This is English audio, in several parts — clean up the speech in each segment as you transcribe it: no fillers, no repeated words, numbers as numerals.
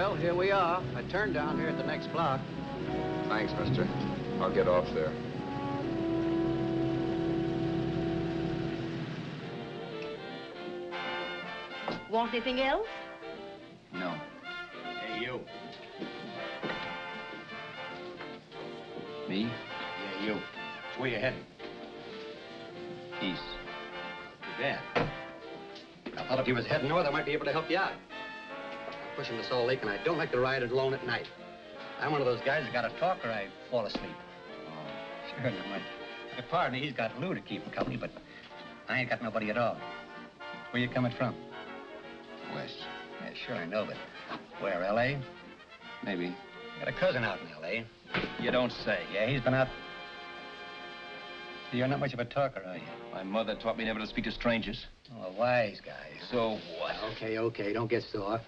Well, here we are. I turned down here at the next block. Thanks, mister. I'll get off there. Want anything else? No. Hey, you. Me? Yeah, you. Where you heading? East. Too bad. I thought if you was heading north, I might be able to help you out. I'm pushing the Salt Lake, and I don't like to ride it alone at night. I'm one of those guys that got to talk or I fall asleep. Oh, sure, now, my partner, he's got Lou to keep him company, but I ain't got nobody at all. Where you coming from? West. Yeah, sure, I know, but where, L.A.? Maybe. Got a cousin out in L.A. You don't say. Yeah, he's been out. You're not much of a talker, are you? My mother taught me never to speak to strangers. Oh, a wise guy. So what? Okay, okay, don't get sore.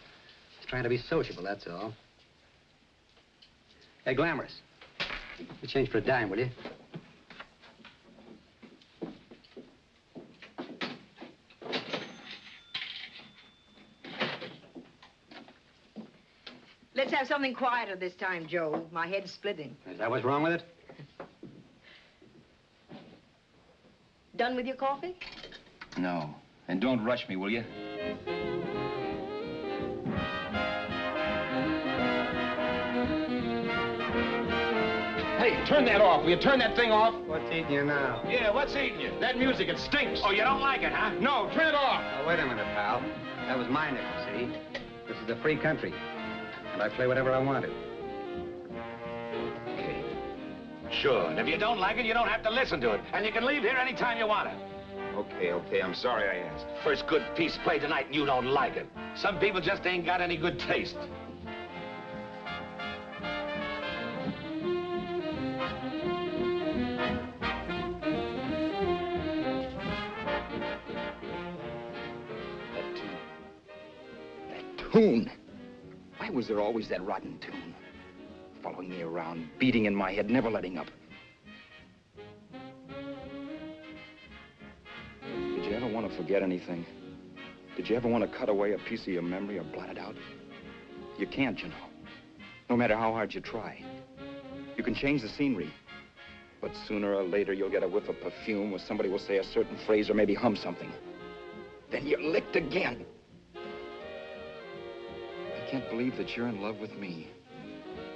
Just trying to be sociable, that's all. Hey, Glamorous. You change for a dime, will you? Let's have something quieter this time, Joe. My head's splitting. Is that what's wrong with it? Done with your coffee? No. And don't rush me, will you? Hey, turn that off. Will you turn that thing off? What's eating you now? Yeah, what's eating you? That music, it stinks. Oh, you don't like it, huh? No, turn it off. Oh, wait a minute, pal. That was my nickel, see? This is a free country. And I play whatever I want to. Okay. Sure, and if you don't like it, you don't have to listen to it. And you can leave here anytime you want to. Okay, I'm sorry I asked. First good piece played tonight and you don't like it. Some people just ain't got any good taste. That tune. Why was there always that rotten tune? Following me around, beating in my head, never letting up. Did you ever want to forget anything? Did you ever want to cut away a piece of your memory or blot it out? You can't, you know. No matter how hard you try. You can change the scenery, but sooner or later you'll get a whiff of perfume or somebody will say a certain phrase or maybe hum something. Then you're licked again. I can't believe that you're in love with me.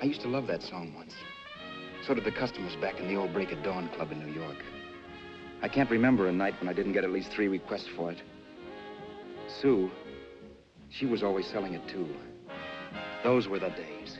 I used to love that song once. So did the customers back in the old Break of Dawn Club in New York. I can't remember a night when I didn't get at least 3 requests for it. Sue, she was always selling it too. Those were the days.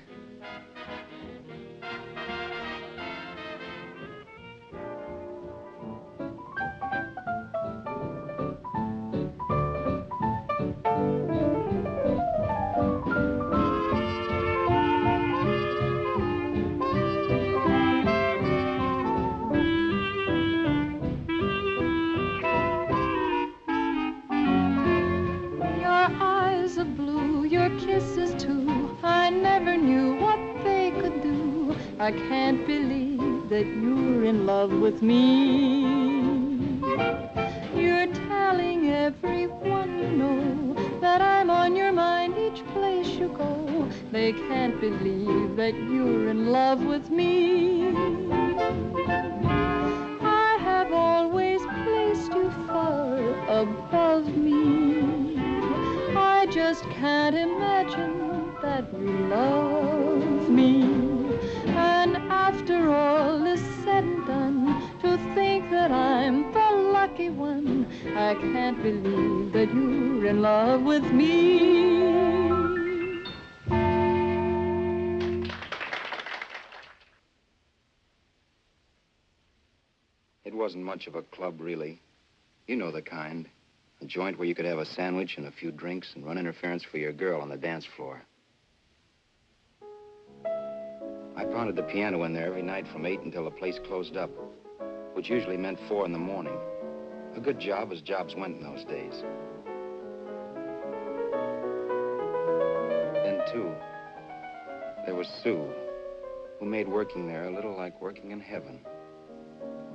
I can't believe that you're in love with me. You're telling everyone you know that I'm on your mind each place you go. They can't believe that you're in love with me. I have always placed you far above me. I just can't imagine that you love me. And after all is said and done, to think that I'm the lucky one, I can't believe that you're in love with me. It wasn't much of a club, really. You know the kind. A joint where you could have a sandwich and a few drinks and run interference for your girl on the dance floor. I pounded the piano in there every night from 8 until the place closed up, which usually meant 4 in the morning. A good job as jobs went in those days. Then, too, there was Sue, who made working there a little like working in heaven.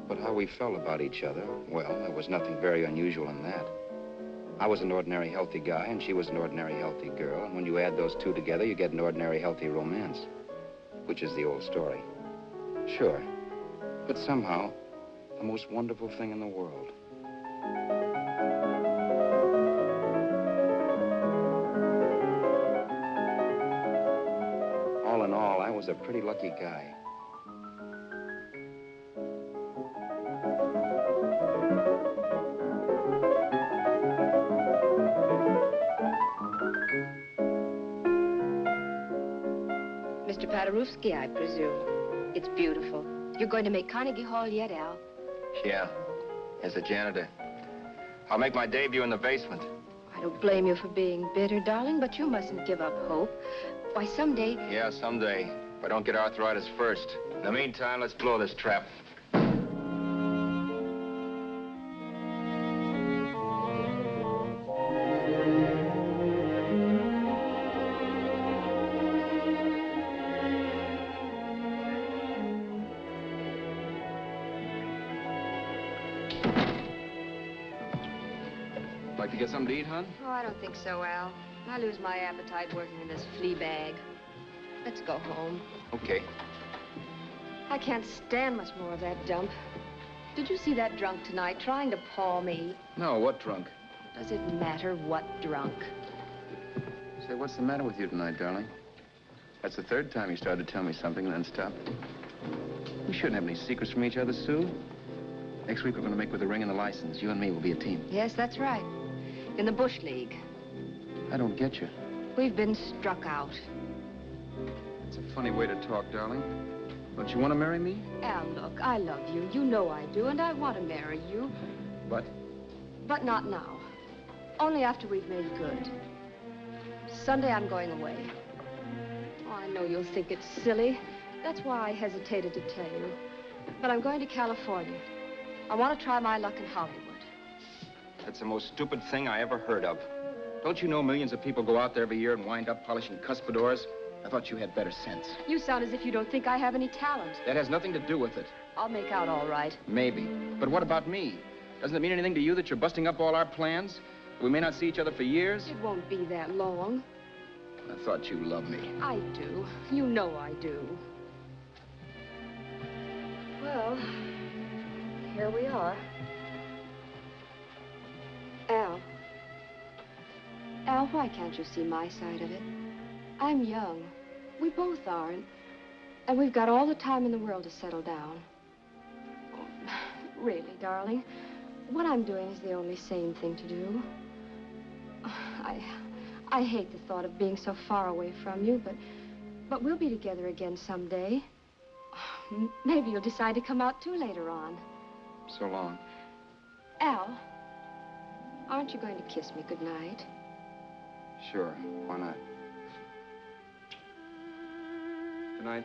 But how we felt about each other, well, there was nothing very unusual in that. I was an ordinary healthy guy, and she was an ordinary healthy girl. And when you add those two together, you get an ordinary healthy romance, which is the old story. Sure. But somehow, the most wonderful thing in the world. All in all, I was a pretty lucky guy. Mr. Paderewski, I presume. It's beautiful. You're going to make Carnegie Hall yet, Al? Yeah, as a janitor. I'll make my debut in the basement. I don't blame you for being bitter, darling, but you mustn't give up hope. Why, someday... Yeah, someday. If I don't get arthritis first. In the meantime, let's blow this trap. Like to get something to eat, hon? Oh, I don't think so, Al. I lose my appetite working in this flea bag. Let's go home. Okay. I can't stand much more of that dump. Did you see that drunk tonight trying to paw me? No, what drunk? Does it matter what drunk? Say, what's the matter with you tonight, darling? That's the third time you started to tell me something and then stopped. We shouldn't have any secrets from each other, Sue. Next week, we're going to make with the ring and the license. You and me will be a team. Yes, that's right. In the Bush League. I don't get you. We've been struck out. It's a funny way to talk, darling. Don't you want to marry me? Al, look, I love you. You know I do, and I want to marry you. But? But not now. Only after we've made good. Sunday, I'm going away. Oh, I know you'll think it's silly. That's why I hesitated to tell you. But I'm going to California. I want to try my luck in Hollywood. That's the most stupid thing I ever heard of. Don't you know millions of people go out there every year and wind up polishing cuspidors? I thought you had better sense. You sound as if you don't think I have any talent. That has nothing to do with it. I'll make out all right. Maybe. But what about me? Doesn't it mean anything to you that you're busting up all our plans? We may not see each other for years? It won't be that long. I thought you loved me. I do. You know I do. Well, here we are. Al. Al, why can't you see my side of it? I'm young. We both are, and we've got all the time in the world to settle down. Really, darling, what I'm doing is the only sane thing to do. I hate the thought of being so far away from you, but we'll be together again someday. Maybe you'll decide to come out too later on. So long. Al, aren't you going to kiss me goodnight? Sure, why not? Good night.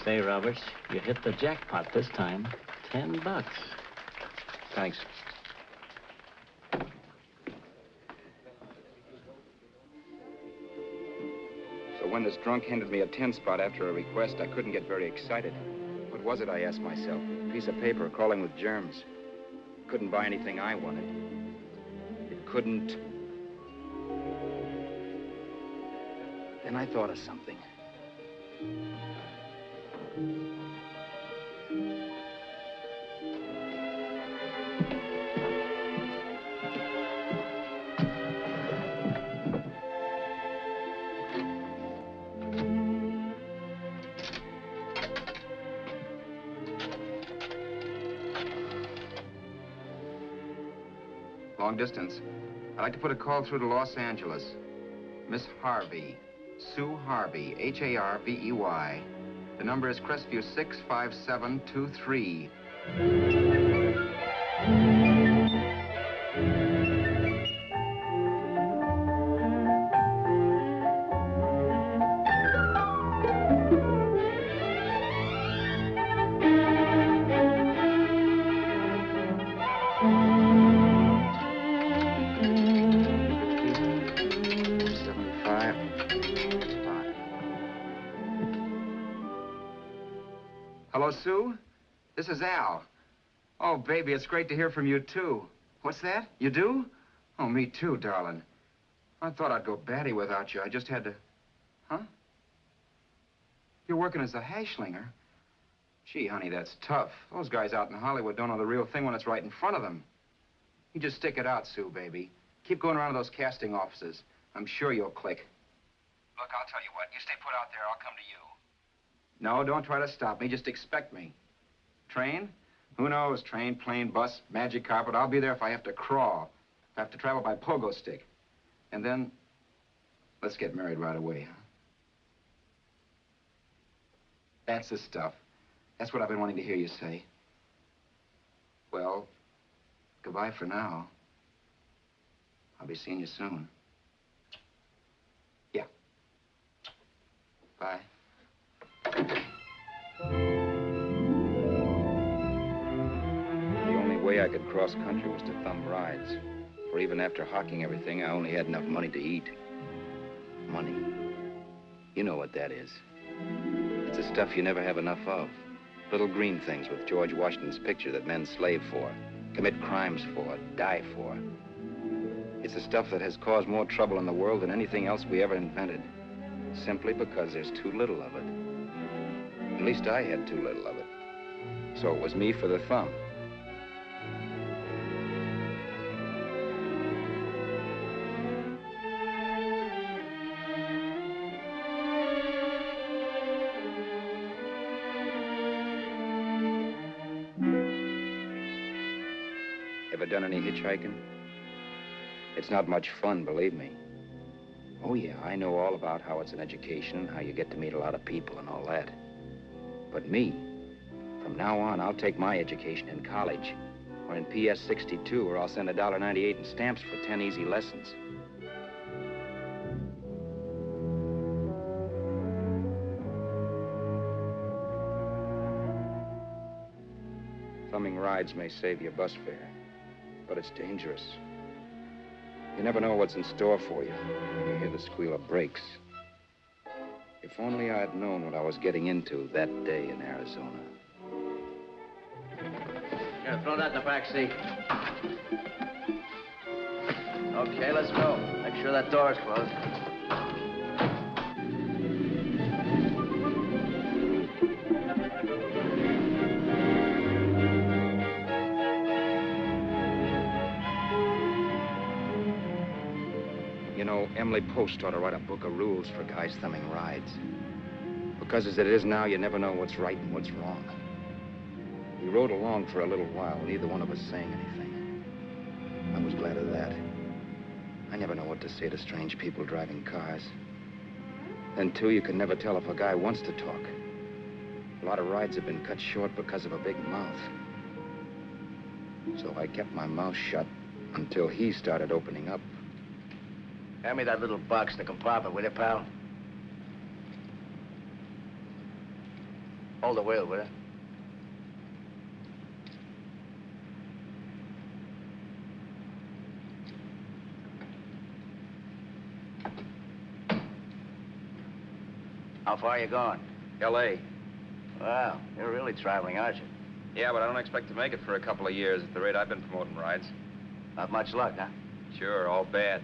Say, Roberts, you hit the jackpot this time. $10. Thanks. So when this drunk handed me a 10 spot after a request, I couldn't get very excited. What was it, I asked myself? A piece of paper crawling with germs. Couldn't buy anything I wanted. It couldn't... Then I thought of something. Long distance. I'd like to put a call through to Los Angeles. Miss Harvey. Sue Harvey, Harvey. The number is Crestview 65723. Hello, Sue? This is Al. Oh, baby, it's great to hear from you, too. What's that? You do? Oh, me too, darling. I thought I'd go batty without you. I just had to... Huh? You're working as a hashlinger? Gee, honey, that's tough. Those guys out in Hollywood don't know the real thing when it's right in front of them. You just stick it out, Sue, baby. Keep going around to those casting offices. I'm sure you'll click. Look, I'll tell you what. You stay put out there. I'll come to you. No, don't try to stop me. Just expect me. Train? Who knows? Train, plane, bus, magic carpet. I'll be there if I have to crawl. If I have to travel by pogo stick. And then, let's get married right away, huh? That's the stuff. That's what I've been wanting to hear you say. Well, goodbye for now. I'll be seeing you soon. Yeah. Bye. The only way I could cross country was to thumb rides. For even after hawking everything, I only had enough money to eat. Money. You know what that is. It's the stuff you never have enough of. Little green things with George Washington's picture that men slave for, commit crimes for, die for. It's the stuff that has caused more trouble in the world than anything else we ever invented. Simply because there's too little of it. At least I had too little of it. So it was me for the thumb. Ever done any hitchhiking? It's not much fun, believe me. Oh, yeah, I know all about how it's an education and how you get to meet a lot of people and all that. But me, from now on, I'll take my education in college or in PS 62, where I'll send $1.98 in stamps for 10 easy lessons. Thumbing rides may save you bus fare, but it's dangerous. You never know what's in store for you when you hear the squeal of brakes. If only I'd known what I was getting into that day in Arizona. Here, throw that in the back seat. Okay, let's go. Make sure that door is closed. You know, Emily Post ought to write a book of rules for guys thumbing rides. Because as it is now, you never know what's right and what's wrong. We rode along for a little while, neither one of us saying anything. I was glad of that. I never know what to say to strange people driving cars. Then, too, you can never tell if a guy wants to talk. A lot of rides have been cut short because of a big mouth. So I kept my mouth shut until he started opening up. Hand me that little box in the compartment, will you, pal? Hold the wheel, will you? How far are you going? L.A. Well, you're really traveling, aren't you? Yeah, but I don't expect to make it for a couple of years at the rate I've been promoting rides. Not much luck, huh? Sure, all bad.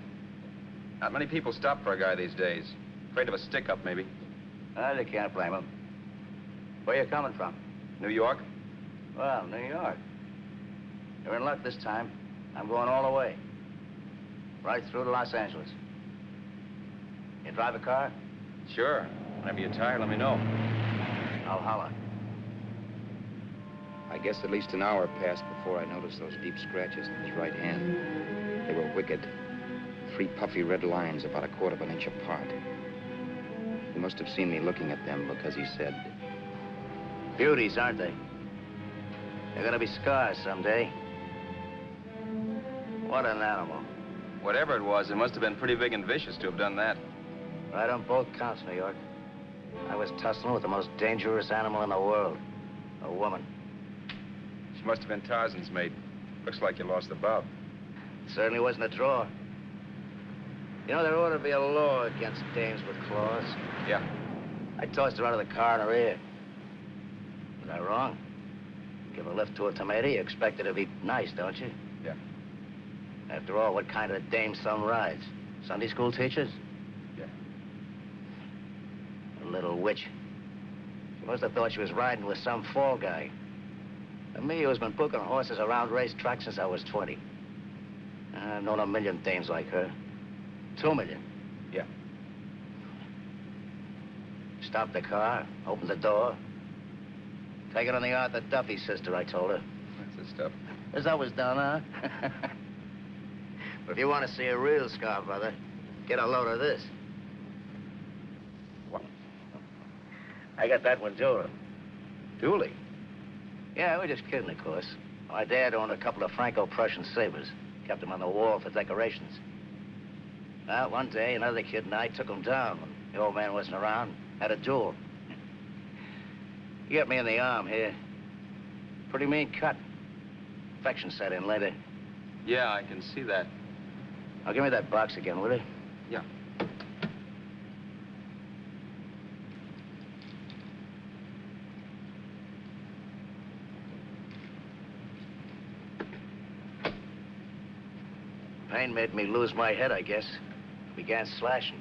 Not many people stop for a guy these days. Afraid of a stick-up, maybe. Well, you can't blame them. Where you coming from? New York? Well, New York. You're in luck this time. I'm going all the way. Right through to Los Angeles. You drive a car? Sure. Whenever you're tired, let me know. I'll holler. I guess at least an hour passed before I noticed those deep scratches in his right hand. They were wicked. 3 puffy red lines about 1/4 of an inch apart. He must have seen me looking at them because he said, Beauties, aren't they? They're gonna be scars someday. What an animal. Whatever it was, it must have been pretty big and vicious to have done that. Right on both counts, New York. I was tussling with the most dangerous animal in the world. A woman. She must have been Tarzan's mate. Looks like you lost the bob. Certainly wasn't a draw. You know, there ought to be a law against dames with claws. Yeah. I tossed her out of the car in her ear. Was I wrong? Give a lift to a tomato, you expect her to be nice, don't you? Yeah. After all, what kind of dame some rides? Sunday school teachers? Yeah. A little witch. She must have thought she was riding with some fall guy. And me, who's been booking horses around racetracks since I was 20. I've known a million dames like her. 2 million. Yeah. Stopped the car, opened the door. Take it on the Arthur Duffy, sister, I told her. That's the stuff. As always done, huh? But if you want to see a real scar, brother, get a load of this. What? I got that one, too. Dooley? Yeah, we're just kidding, of course. My dad owned a couple of Franco-Prussian sabers. Kept them on the wall for decorations. Well, one day, another kid and I took them down when the old man wasn't around. Had a duel. He got me in the arm here. Pretty mean cut. Infection set in later. Yeah, I can see that. Now, give me that box again, will you? Yeah. Pain made me lose my head, I guess. Began slashing.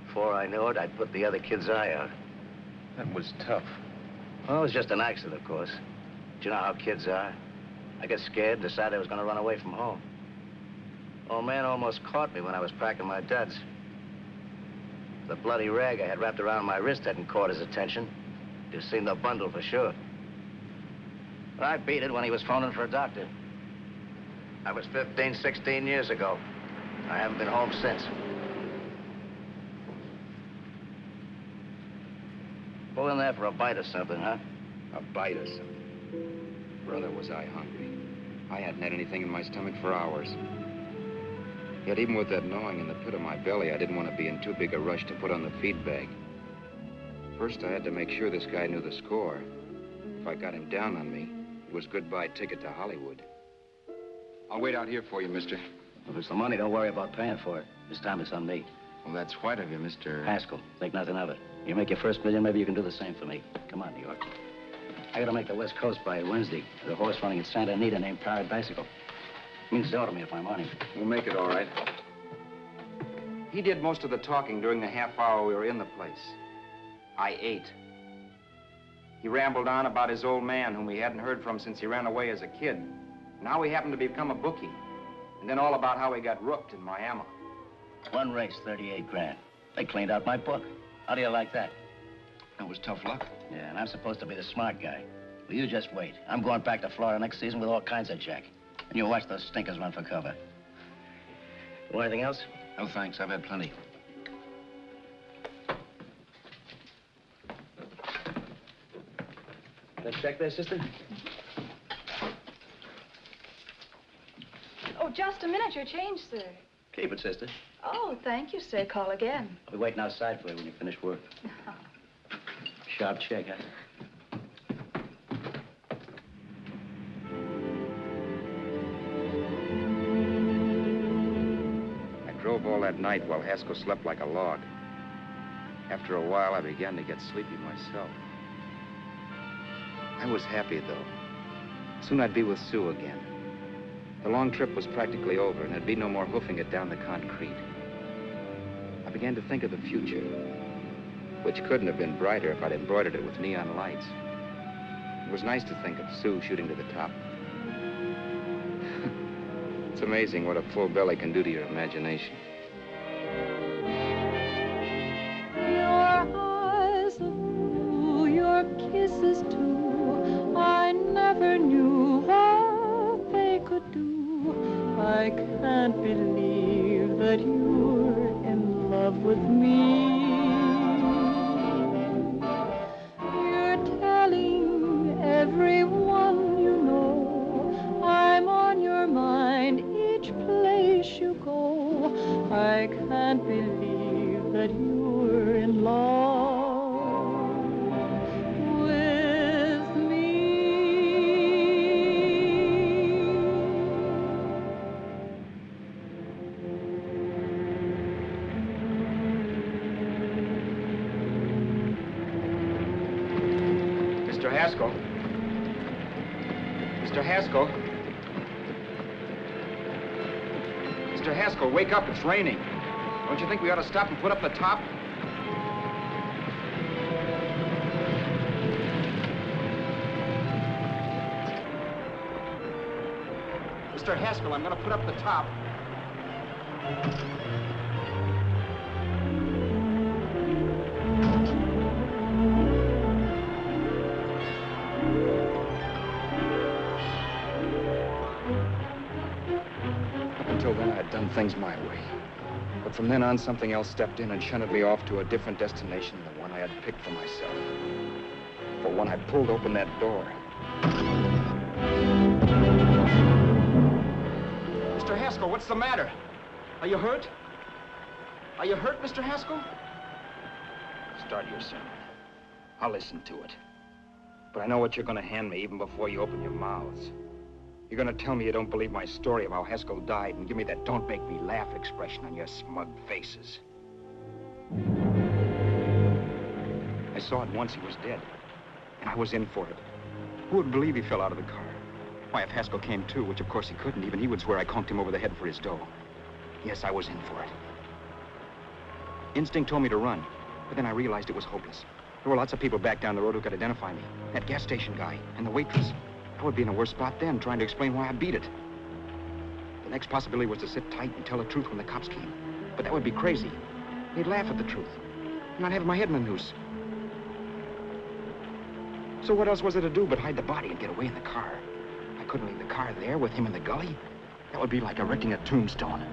Before I knew it, I'd put the other kid's eye out. That was tough. Well, it was just an accident, of course. But you know how kids are. I got scared, decided I was going to run away from home. Old man almost caught me when I was packing my duds. The bloody rag I had wrapped around my wrist hadn't caught his attention. You've seen the bundle for sure. But I beat it when he was phoning for a doctor. That was 15, 16 years ago. I haven't been home since. Pull in there for a bite or something, huh? a bite or something. Brother, was I hungry. I hadn't had anything in my stomach for hours. Yet even with that gnawing in the pit of my belly, I didn't want to be in too big a rush to put on the feed bag. First, I had to make sure this guy knew the score. If I got him down on me, it was goodbye ticket to Hollywood. I'll wait out here for you, mister. If it's the money, don't worry about paying for it. This time it's on me. Well, that's white of you, Mr. Haskell, think nothing of it. You make your first million, maybe you can do the same for me. Come on, New York. I gotta make the West Coast by Wednesday. There's a horse running in Santa Anita named Pirate Bicycle. Means dough to me if I'm on him. We'll make it all right. He did most of the talking during the half hour we were in the place. I ate. He rambled on about his old man, whom we hadn't heard from since he ran away as a kid. And how he happened to become a bookie. And then all about how he got rooked in Miami. One race, 38 grand. They cleaned out my book. How do you like that? That was tough luck. Yeah, and I'm supposed to be the smart guy. Well, you just wait. I'm going back to Florida next season with all kinds of jack. And you watch those stinkers run for cover. Want anything else? No, thanks. I've had plenty. That check there, sister? Oh, just a minute. Your change, sir. Keep it, sister. Oh, thank you, sir. Call again. I'll be waiting outside for you when you finish work. Sharp check, huh? I drove all that night while Haskell slept like a log. After a while, I began to get sleepy myself. I was happy, though. Soon I'd be with Sue again. The long trip was practically over, and there'd be no more hoofing it down the concrete. I began to think of the future, which couldn't have been brighter if I'd embroidered it with neon lights. It was nice to think of Sue shooting to the top. It's amazing what a full belly can do to your imagination. Your eyes of blue, your kisses too, I never knew what they could do. I can't believe that you're in love with me. You're telling everyone you know I'm on your mind each place you go. I can't believe that you're in love with me. Mr. Haskell. Mr. Haskell. Mr. Haskell, wake up. It's raining. Don't you think we ought to stop and put up the top? Mr. Haskell, I'm going to put up the top. Up until then, I'd done things my way. But from then on, something else stepped in and shunted me off to a different destination than the one I had picked for myself. For when I pulled open that door... Mr. Haskell, what's the matter? Are you hurt? Are you hurt, Mr. Haskell? Start your sermon. I'll listen to it. But I know what you're going to hand me even before you open your mouths. You're going to tell me you don't believe my story of how Haskell died and give me that don't make me laugh expression on your smug faces. I saw at once he was dead, and I was in for it. Who would believe he fell out of the car? Why, if Haskell came too, which of course he couldn't, even he would swear I conked him over the head for his dough. Yes, I was in for it. Instinct told me to run, but then I realized it was hopeless. There were lots of people back down the road who could identify me. That gas station guy and the waitress. I would be in a worse spot then, trying to explain why I beat it. The next possibility was to sit tight and tell the truth when the cops came. But that would be crazy. They'd laugh at the truth. And I'd have my head in a noose. So what else was there to do but hide the body and get away in the car? I couldn't leave the car there with him in the gully. That would be like erecting a tombstone.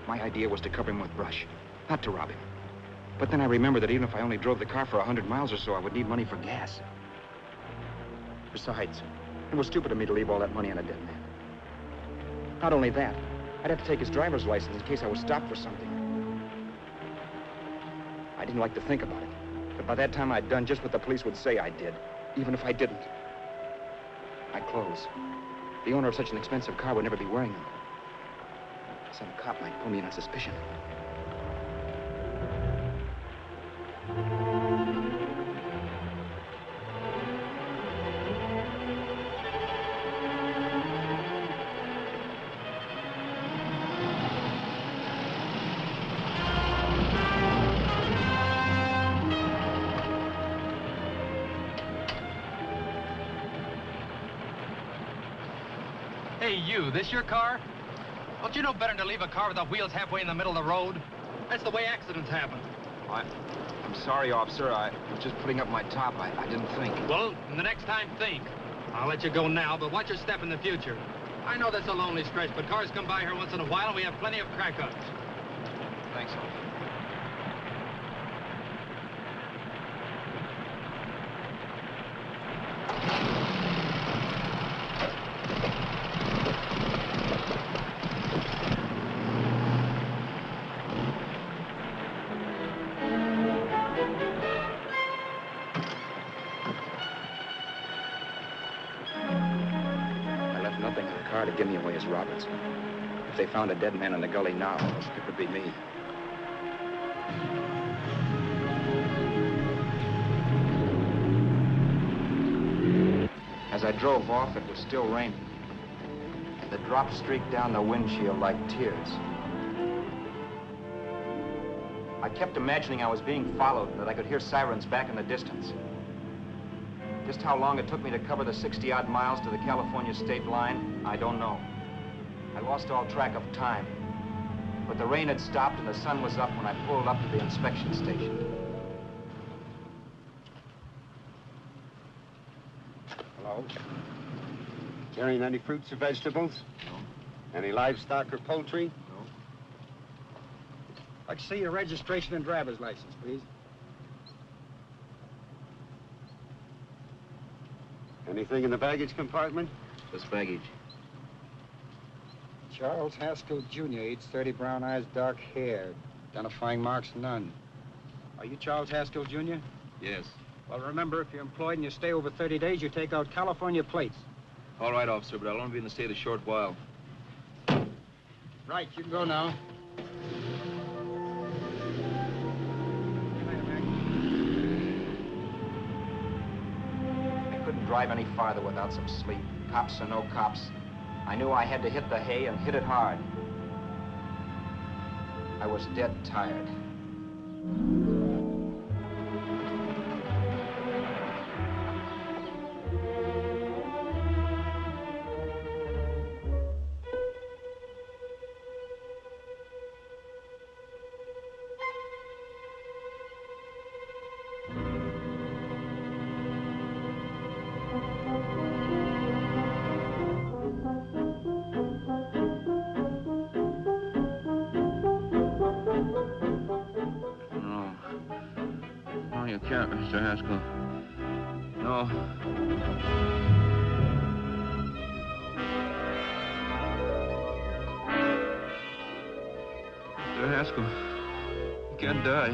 My idea was to cover him with brush, not to rob him. But then I remembered that even if I only drove the car for 100 miles or so, I would need money for gas. Besides, it was stupid of me to leave all that money on a dead man. Not only that, I'd have to take his driver's license in case I was stopped for something. I didn't like to think about it, but by that time I'd done just what the police would say I did, even if I didn't. My clothes. The owner of such an expensive car would never be wearing them. Some cop might pull me in on suspicion. Hey, you, this your car? Don't you know better than to leave a car with the wheels halfway in the middle of the road? That's the way accidents happen. I'm sorry, officer. I was just putting up my top. I didn't think. Well, the next time, think. I'll let you go now, but watch your step in the future. I know that's a lonely stretch, but cars come by here once in a while, and we have plenty of crack-ups. Thanks, officer. To give me away as Roberts. If they found a dead man in the gully now, it would be me. As I drove off, it was still raining. The drops streaked down the windshield like tears. I kept imagining I was being followed and that I could hear sirens back in the distance. Just how long it took me to cover the 60-odd miles to the California state line, I don't know. I lost all track of time. But the rain had stopped and the sun was up when I pulled up to the inspection station. Hello? Carrying any fruits or vegetables? No. Any livestock or poultry? No. I'd like to see your registration and driver's license, please. Anything in the baggage compartment? Just baggage. Charles Haskell, Jr., age 30, brown eyes, dark hair. Identifying marks, none. Are you Charles Haskell, Jr.? Yes. Well, remember, if you're employed and you stay over 30 days, you take out California plates. All right, officer, but I'll only be in the state a short while. Right, you can go now. Drive any farther without some sleep. Cops or no cops. I knew I had to hit the hay and hit it hard. I was dead tired. Mr. Haskell. No. Mr. Haskell, you can't die.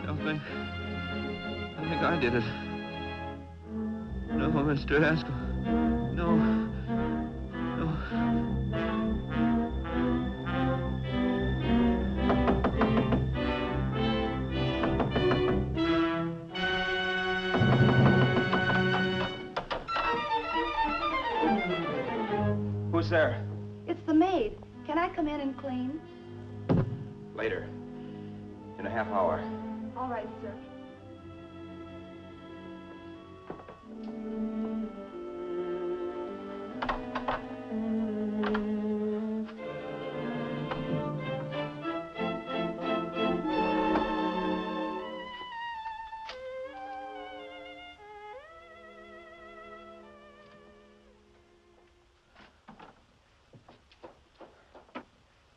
I think I did it. No, Mr. Haskell. No. No. Who's there? It's the maid. Can I come in and clean? Later. In a half hour. All right, sir.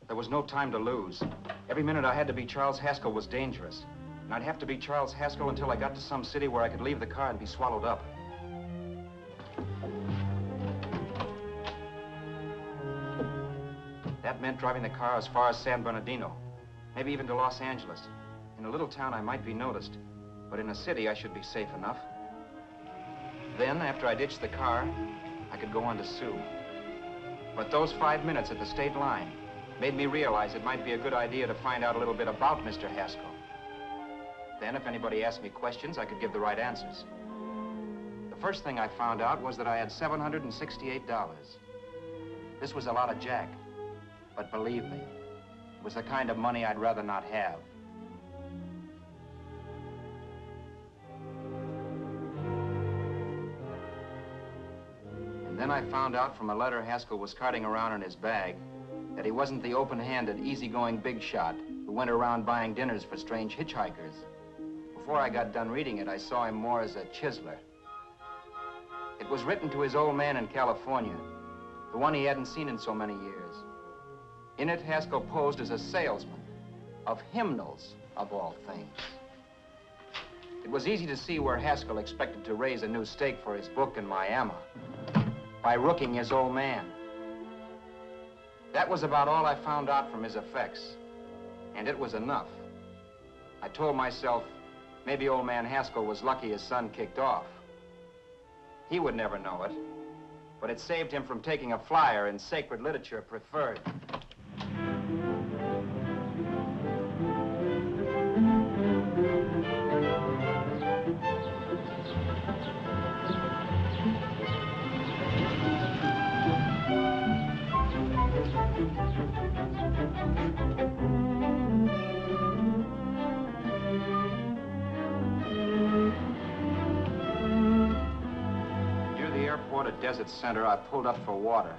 There was no time to lose. Every minute I had to be Charles Haskell was dangerous. And I'd have to be Charles Haskell until I got to some city where I could leave the car and be swallowed up. That meant driving the car as far as San Bernardino, maybe even to Los Angeles. In a little town, I might be noticed, but in a city, I should be safe enough. Then, after I ditched the car, I could go on to Sue. But those 5 minutes at the state line made me realize it might be a good idea to find out a little bit about Mr. Haskell. Then, if anybody asked me questions, I could give the right answers. The first thing I found out was that I had $768. This was a lot of jack, but believe me, it was the kind of money I'd rather not have. And then I found out from a letter Haskell was carting around in his bag that he wasn't the open-handed, easygoing big shot who who went around buying dinners for strange hitchhikers. Before I got done reading it, I saw him more as a chiseler. It was written to his old man in California, the one he hadn't seen in so many years. In it, Haskell posed as a salesman of hymnals, of all things. It was easy to see where Haskell expected to raise a new stake for his book in Miami by rooking his old man. That was about all I found out from his effects, and it was enough. I told myself, maybe old man Haskell was lucky his son kicked off. He would never know it, but it saved him from taking a flyer in Sacred Literature Preferred. At Desert Center, I pulled up for water.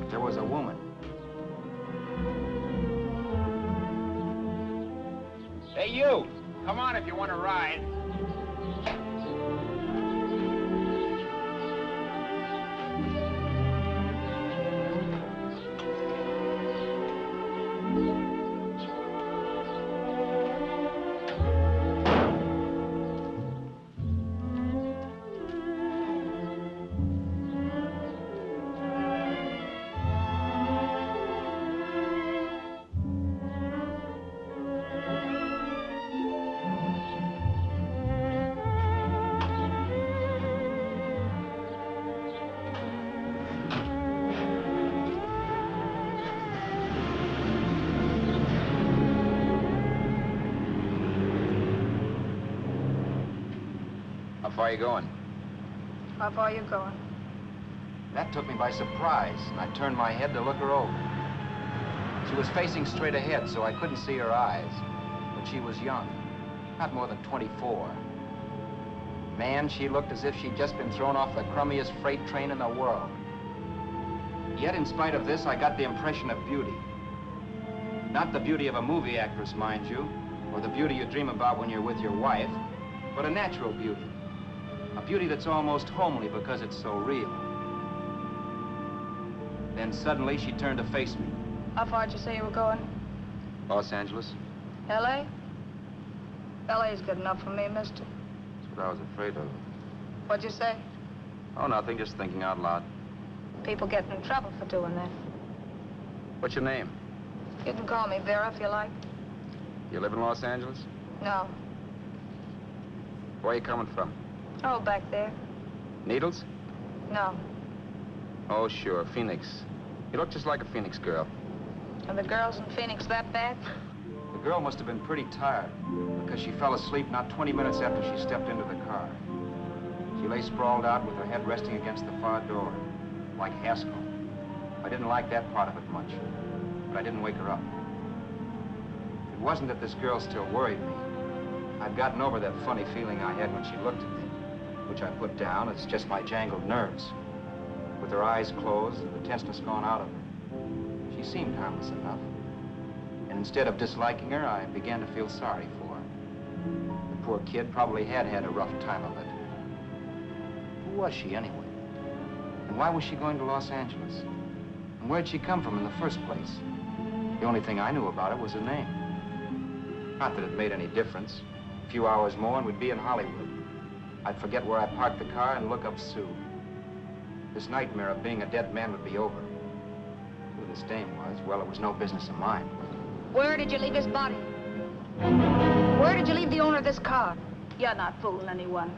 There was a woman. Hey, you! Come on if you want to ride. How far are you going? How far are you going? That took me by surprise, and I turned my head to look her over. She was facing straight ahead, so I couldn't see her eyes. But she was young, not more than 24. Man, she looked as if she'd just been thrown off the crummiest freight train in the world. Yet, in spite of this, I got the impression of beauty. Not the beauty of a movie actress, mind you, or the beauty you dream about when you're with your wife, but a natural beauty. A beauty that's almost homely because it's so real. Then suddenly she turned to face me. How far did you say you were going? Los Angeles? L.A.? L.A.'s good enough for me, mister. That's what I was afraid of. What'd you say? Oh, nothing, just thinking out loud. People get in trouble for doing that. What's your name? You can call me Vera if you like. You live in Los Angeles? No. Where are you coming from? Oh, back there. Needles? No. Oh, sure, Phoenix. You look just like a Phoenix girl. Are the girls in Phoenix that bad? The girl must have been pretty tired, because she fell asleep not 20 minutes after she stepped into the car. She lay sprawled out with her head resting against the far door, like Haskell. I didn't like that part of it much, but I didn't wake her up. It wasn't that this girl still worried me. I'd gotten over that funny feeling I had when she looked at me, which I put down as just my jangled nerves. With her eyes closed and the tenseness gone out of her, she seemed harmless enough. And instead of disliking her, I began to feel sorry for her. The poor kid probably had had a rough time of it. Who was she, anyway? And why was she going to Los Angeles? And where'd she come from in the first place? The only thing I knew about her was her name. Not that it made any difference. A few hours more and we'd be in Hollywood. I'd forget where I parked the car and look up Sue. This nightmare of being a dead man would be over. Who this dame was, well, it was no business of mine. Where did you leave his body? Where did you leave the owner of this car? You're not fooling anyone.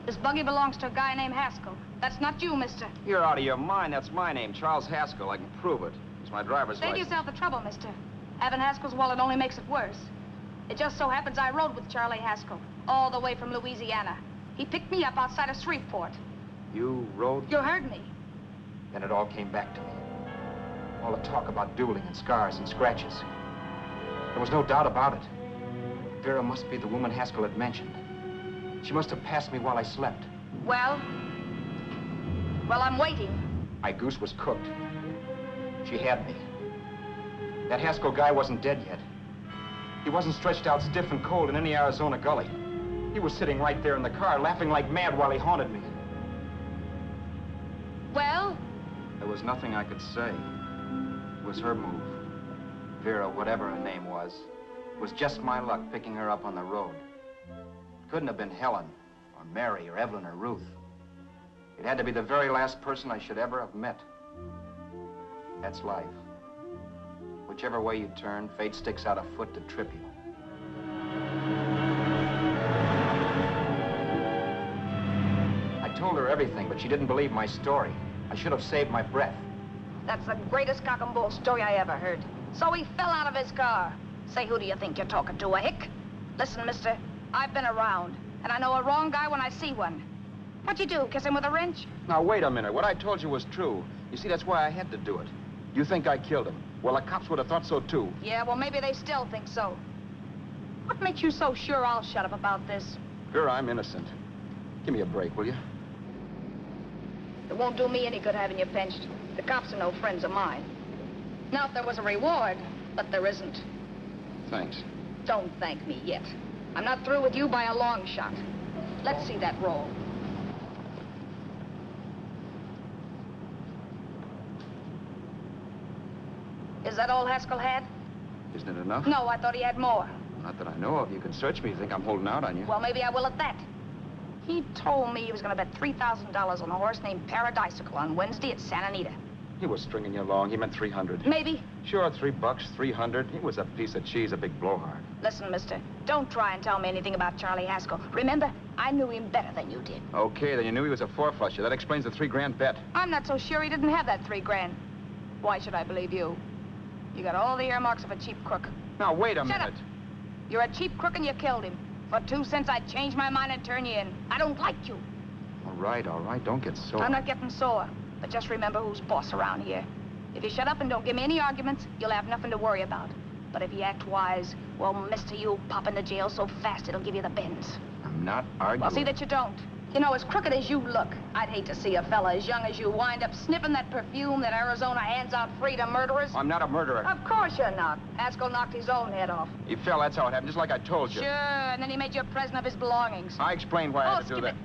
This buggy belongs to a guy named Haskell. That's not you, mister. You're out of your mind. That's my name, Charles Haskell. I can prove it. It's my driver's Save license. yourself the trouble, mister. Having Haskell's wallet only makes it worse. It just so happens I rode with Charlie Haskell, all the way from Louisiana. He picked me up outside of Shreveport. You rode? You heard me. Then it all came back to me. All the talk about dueling and scars and scratches. There was no doubt about it. Vera must be the woman Haskell had mentioned. She must have passed me while I slept. Well, I'm waiting. My goose was cooked. She had me. That Haskell guy wasn't dead yet. He wasn't stretched out stiff and cold in any Arizona gully. He was sitting right there in the car, laughing like mad while he haunted me. Well? There was nothing I could say. It was her move. Vera, whatever her name was. It was just my luck picking her up on the road. It couldn't have been Helen, or Mary, or Evelyn, or Ruth. It had to be the very last person I should ever have met. That's life. Whichever way you turn, fate sticks out a foot to trip you. I told her everything, but she didn't believe my story. I should have saved my breath. That's the greatest cock and bull story I ever heard. So he fell out of his car. Say, who do you think you're talking to, a hick? Listen, mister, I've been around, and I know a wrong guy when I see one. What'd you do, kiss him with a wrench? Now, wait a minute. What I told you was true. You see, that's why I had to do it. You think I killed him. Well, the cops would have thought so, too. Yeah, well, maybe they still think so. What makes you so sure I'll shut up about this? Vera, I'm innocent. Give me a break, will you? It won't do me any good having you pinched. The cops are no friends of mine. Now, if there was a reward, but there isn't. Thanks. Don't thank me yet. I'm not through with you by a long shot. Let's see that roll. Is that all Haskell had? Isn't it enough? No, I thought he had more. Not that I know of. You can search me if you think I'm holding out on you. Well, maybe I will at that. He told me he was going to bet $3,000 on a horse named Paradisical on Wednesday at Santa Anita. He was stringing you along. He meant 300. Maybe. Sure, $3, 300. He was a piece of cheese, a big blowhard. Listen, mister, don't try and tell me anything about Charlie Haskell. Remember, I knew him better than you did. Okay, then you knew he was a four-flusher. That explains the $3,000 bet. I'm not so sure he didn't have that $3,000. Why should I believe you? You got all the earmarks of a cheap crook. Now, wait a Shut minute. Up. You're a cheap crook and you killed him. For 2 cents, I'd change my mind and turn you in. I don't like you. All right. Don't get sore. I'm not getting sore. But just remember who's boss around here. If you shut up and don't give me any arguments, you'll have nothing to worry about. But if you act wise, well, mister, you'll pop into jail so fast it'll give you the bends. I'm not arguing. Well, see that you don't. You know, as crooked as you look, I'd hate to see a fella as young as you wind up sniffing that perfume that Arizona hands out free to murderers. I'm not a murderer. Of course you're not. Haskell knocked his own head off. He fell, that's how it happened, just like I told you. Sure, and then he made you a present of his belongings. I explained why I had to do that.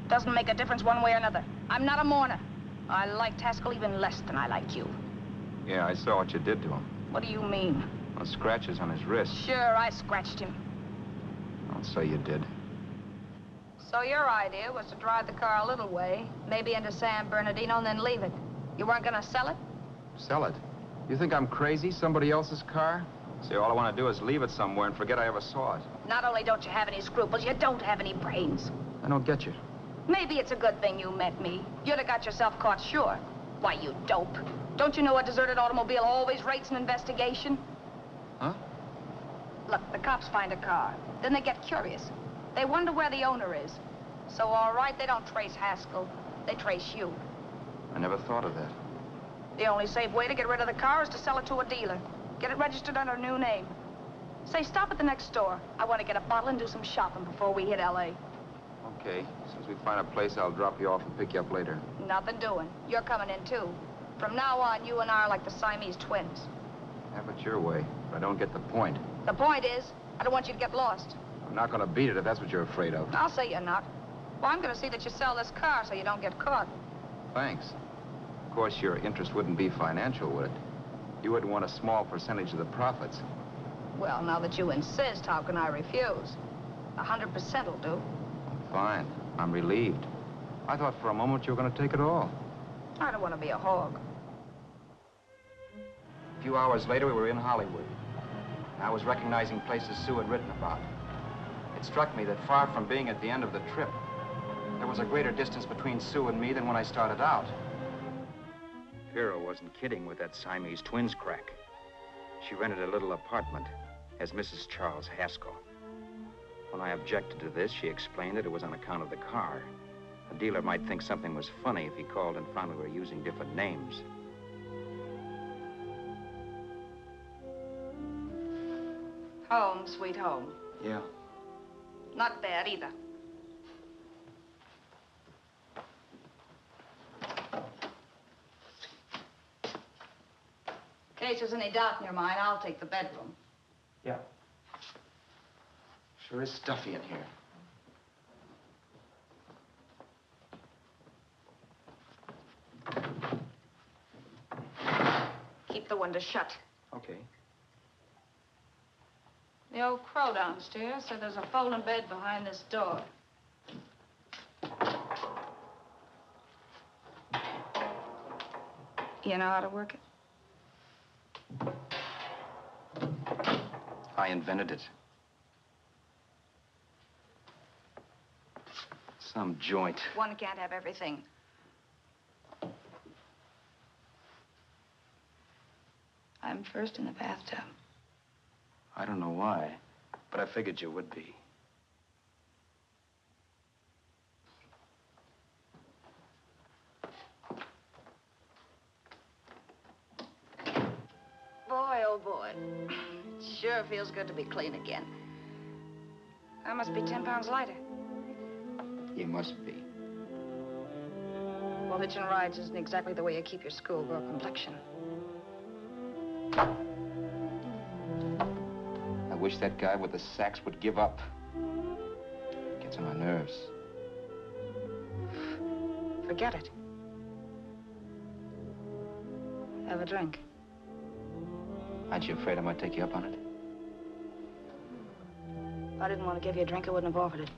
Doesn't make a difference one way or another. I'm not a mourner. I liked Haskell even less than I like you. Yeah, I saw what you did to him. What do you mean? Well, scratches on his wrist. Sure, I scratched him. I'll say you did. So your idea was to drive the car a little way, maybe into San Bernardino, and then leave it. You weren't gonna sell it? Sell it? You think I'm crazy? Somebody else's car? See, all I want to do is leave it somewhere and forget I ever saw it. Not only don't you have any scruples, you don't have any brains. I don't get you. Maybe it's a good thing you met me. You'd have got yourself caught, sure. Why, you dope. Don't you know a deserted automobile always rates an investigation? Huh? Look, the cops find a car. Then they get curious. They wonder where the owner is. So, all right, they don't trace Haskell. They trace you. I never thought of that. The only safe way to get rid of the car is to sell it to a dealer. Get it registered under a new name. Say, stop at the next store. I want to get a bottle and do some shopping before we hit L.A. Okay. As soon as we find a place, I'll drop you off and pick you up later. Nothing doing. You're coming in, too. From now on, you and I are like the Siamese twins. Have it your way, but I don't get the point. The point is, I don't want you to get lost. I'm not going to beat it if that's what you're afraid of. I'll say you're not. Well, I'm going to see that you sell this car so you don't get caught. Thanks. Of course, your interest wouldn't be financial, would it? You would want a small percentage of the profits. Well, now that you insist, how can I refuse? 100% will do. Fine. I'm relieved. I thought for a moment you were going to take it all. I don't want to be a hog. A few hours later, we were in Hollywood. I was recognizing places Sue had written about. It struck me that far from being at the end of the trip, there was a greater distance between Sue and me than when I started out. Vera wasn't kidding with that Siamese twins crack. She rented a little apartment as Mrs. Charles Haskell. When I objected to this, she explained that it was on account of the car. A dealer might think something was funny if he called and found we were using different names. Home, sweet home. Yeah. Not bad, either. case there's any doubt in your mind, I'll take the bedroom. Yeah. Sure is stuffy in here. Keep the window shut. Okay. The old crow downstairs said there's a folding bed behind this door. You know how to work it? I invented it. Some joint. One can't have everything. I'm first in the bathtub. I don't know why, but I figured you would be. Boy, oh boy. It sure feels good to be clean again. I must be 10 pounds lighter. You must be. Well, hitching rides isn't exactly the way you keep your schoolgirl complexion. I wish that guy with the sacks would give up. Gets on my nerves. Forget it. Have a drink. Aren't you afraid I might take you up on it? If I didn't want to give you a drink, I wouldn't have offered it.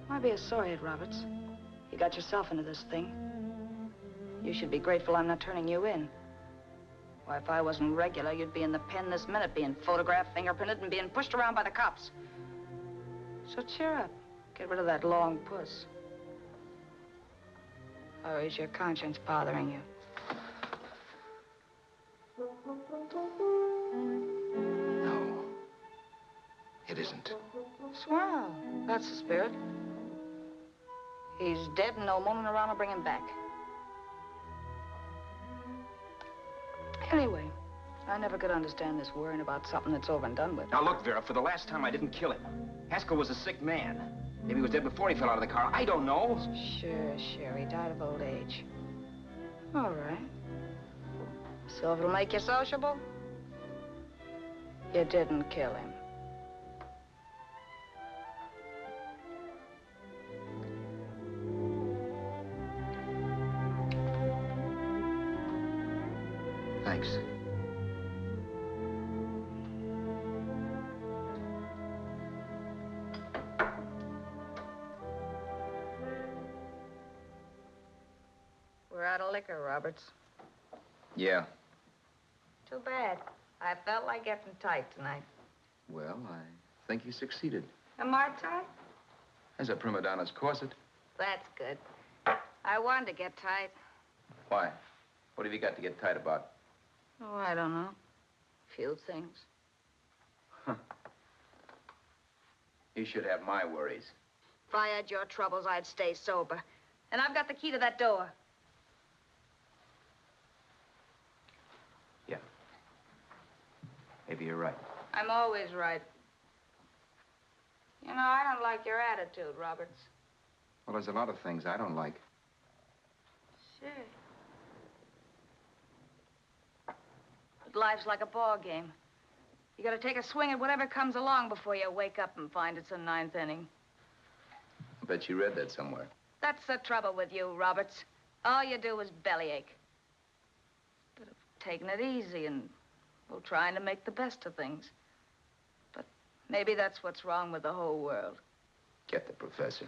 Why be a sorehead, Roberts? You got yourself into this thing. You should be grateful I'm not turning you in. Why, if I wasn't regular, you'd be in the pen this minute, being photographed, fingerprinted, and being pushed around by the cops. So cheer up. Get rid of that long puss. Or is your conscience bothering you? No. It isn't. Swell. That's the spirit. He's dead and no moaning around will bring him back. Anyway, I never could understand this worrying about something that's over and done with. Now, look, Vera, for the last time, I didn't kill him. Haskell was a sick man. Maybe he was dead before he fell out of the car. I don't know. Sure, he died of old age. All right. So if it'll make you sociable, you didn't kill him. Thanks. We're out of liquor, Roberts. Yeah. Too bad. I felt like getting tight tonight. Well, I think you succeeded. Am I tight? As a prima donna's corset. That's good. I wanted to get tight. Why? What have you got to get tight about? Oh, I don't know. Few things. Huh. You should have my worries. If I had your troubles, I'd stay sober. And I've got the key to that door. Yeah. Maybe you're right. I'm always right. You know, I don't like your attitude, Roberts. Well, there's a lot of things I don't like. Sure. But life's like a ball game. You gotta take a swing at whatever comes along before you wake up and find it's the 9th inning. I bet you read that somewhere. That's the trouble with you, Roberts. All you do is bellyache. But I've taken it easy and, well, trying to make the best of things. But maybe that's what's wrong with the whole world. Get the professor.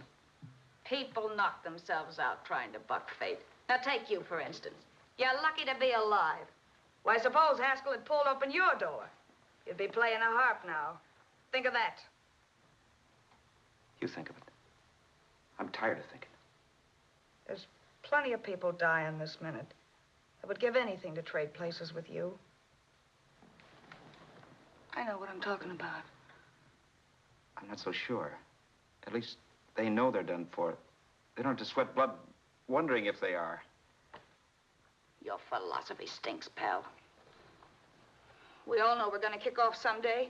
People knock themselves out trying to buck fate. Now, take you, for instance. You're lucky to be alive. Why, suppose Haskell had pulled open your door. You'd be playing a harp now. Think of that. You think of it. I'm tired of thinking. There's plenty of people dying this minute. I would give anything to trade places with you. I know what I'm talking about. I'm not so sure. At least they know they're done for. They don't have to sweat blood wondering if they are. Your philosophy stinks, pal. We all know we're gonna kick off someday.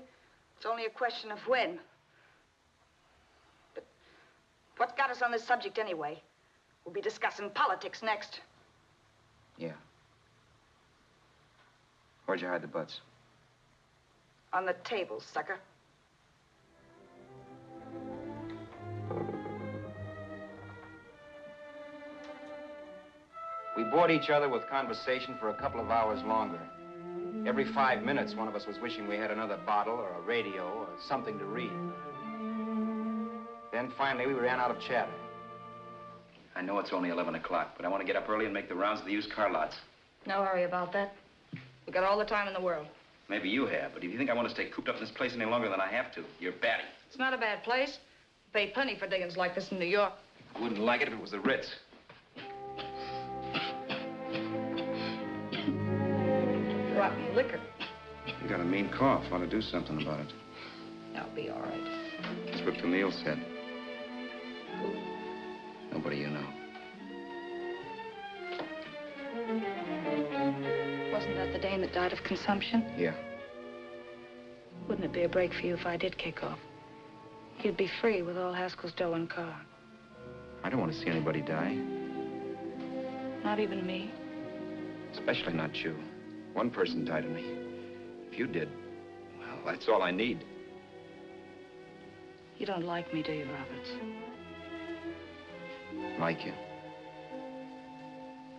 It's only a question of when. But what's got us on this subject anyway? We'll be discussing politics next. Yeah. Where'd you hide the butts? On the table, sucker. We bored each other with conversation for a couple of hours longer. Every 5 minutes, one of us was wishing we had another bottle or a radio or something to read. Then finally, we ran out of chatter. I know it's only 11 o'clock, but I want to get up early and make the rounds of the used car lots. No hurry about that. We got all the time in the world. Maybe you have, but if you think I want to stay cooped up in this place any longer than I have to, you're batty. It's not a bad place. Pay plenty for diggings like this in New York. I wouldn't like it if it was the Ritz. Rotten liquor. You got a mean cough. Ought to do something about it. I'll be all right. That's what Camille said. Nobody you know. Wasn't that the dame that died of consumption? Yeah. Wouldn't it be a break for you if I did kick off? You'd be free with all Haskell's dough and car. I don't want to see anybody die. Not even me. Especially not you. One person died of me. If you did, well, that's all I need. You don't like me, do you, Roberts? Like you.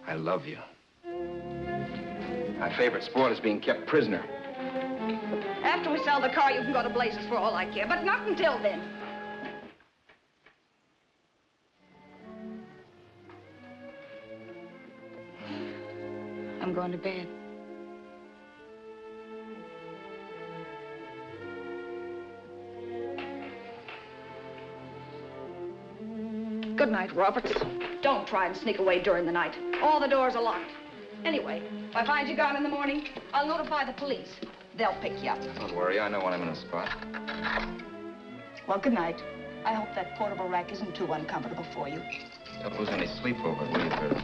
I love you. My favorite sport is being kept prisoner. After we sell the car, you can go to blazes for all I care, but not until then. I'm going to bed. Good night, Roberts. Don't try and sneak away during the night. All the doors are locked. Anyway, if I find you gone in the morning, I'll notify the police. They'll pick you up. Don't worry, I know when I'm in a spot. Well, good night. I hope that portable rack isn't too uncomfortable for you. Don't lose any sleep over it, will you, Vera?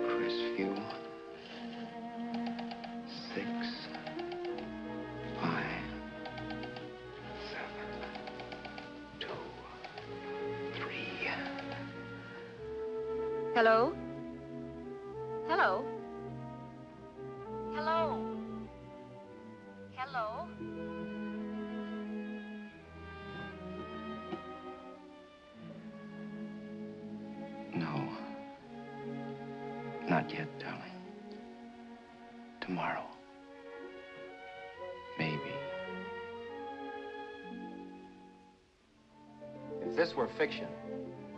Crisview. 6, 5, 7, 2, 3. Hello? Hello? Hello? Hello? No. Not yet, darling. Tomorrow. Maybe. If this were fiction,